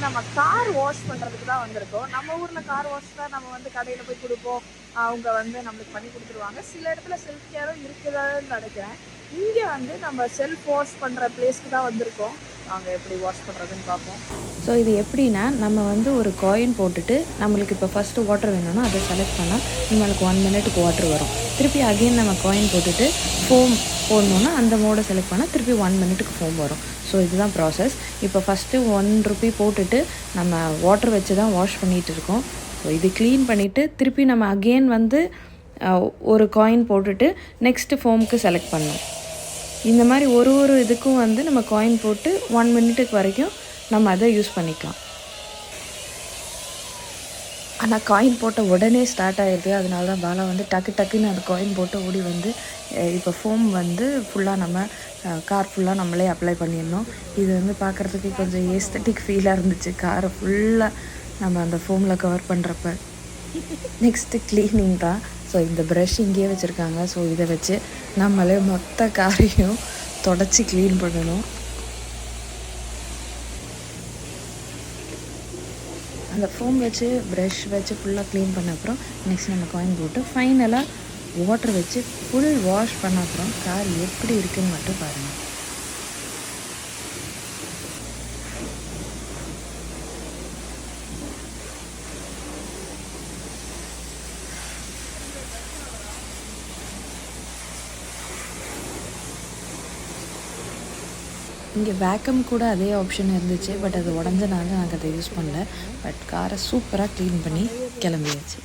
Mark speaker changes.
Speaker 1: நம்ம car wash பண்ணுறதுக்கு தான் வந்திருக்கோம். நம்ம ஊரில் கார் வாஷ் தான் நம்ம வந்து கடையில் போய் கொடுப்போம், அவங்க வந்து நம்மளுக்கு பண்ணி கொடுத்துருவாங்க. சில இடத்துல செல்ஃப் கேரும் இருக்குதான்னு நினைக்கிறேன். இங்கே வந்து நம்ம செல்ஃப் வாஷ் பண்ணுற பிளேஸ்க்கு தான் வந்திருக்கோம். நாங்கள் எப்படி வாஷ் பண்ணுறதுன்னு பார்ப்போம்.
Speaker 2: ஸோ இது எப்படின்னா, நம்ம வந்து ஒரு காயின் போட்டுட்டு நம்மளுக்கு இப்போ ஃபஸ்ட்டு வாட்டர் வேணும்னா அதை செலக்ட் பண்ணால் நம்மளுக்கு 1 மினிட்டுக்கு வாட்டர் வரும். திருப்பி அகெயின் நம்ம காயின் போட்டுட்டு ஃபோம் போடணுன்னா அந்த மோடை செலக்ட் பண்ணால் திருப்பி 1 மினிட்டுக்கு ஃபோம் வரும். ஸோ இதுதான் ப்ராசஸ். இப்போ ஃபஸ்ட்டு 1 ரூபி போட்டுட்டு நம்ம வாட்டர் வச்சு தான் வாஷ் பண்ணிகிட்டு இருக்கோம். ஸோ இது க்ளீன் பண்ணிவிட்டு திருப்பி நம்ம அகெயின் வந்து ஒரு காயின் போட்டுட்டு நெக்ஸ்ட்டு ஃபோமுக்கு செலக்ட் பண்ணணும். இந்த மாதிரி ஒரு இதுக்கும் வந்து நம்ம காயின் போட்டு 1 மினிட்டுக்கு வரைக்கும் நம்ம அதை யூஸ் பண்ணிக்கலாம். ஆனால் காயின் போட்ட உடனே ஸ்டார்ட் ஆகிடுது. அதனால தான் பாலா வந்து டக்குன்னு அந்த காயின் போட்டு ஓடி வந்து இப்போ ஃபோம் வந்து ஃபுல்லாக நம்ம கார் ஃபுல்லாக நம்மளே அப்ளை பண்ணிடணும். இது வந்து பார்க்குறதுக்கு கொஞ்சம் ஏஸ்தட்டிக் ஃபீலாக இருந்துச்சு, காரை ஃபுல்லாக நம்ம அந்த ஃபோமில் கவர் பண்ணுறப்ப. நெக்ஸ்ட்டு க்ளீனிங் தான். ஸோ இந்த ப்ரஷ் இங்கேயே வச்சுருக்காங்க. ஸோ இதை வச்சு நம்மளே மொத்த காரையும் தொடச்சி க்ளீன் பண்ணணும். அந்த ஃபோம் வச்சு ப்ரஷ் வச்சு ஃபுல்லாக க்ளீன் பண்ண அப்புறம் நெக்ஸ்ட் நம்ம காயின் போட்டு ஃபைனலாக வாட்டர் வச்சு ஃபுல் வாஷ் பண்ண அப்புறம் கார் எப்படி இருக்குதுன்னு மட்டும் பாருங்கள். இங்கே வேக்கம் கூட அதே ஆப்ஷன் இருந்துச்சு, பட் அது உடஞ்சனால நாங்கள் அதை யூஸ் பண்ணல. பட் காரை சூப்பராக க்ளீன் பண்ணி கிளம்பியாச்சு.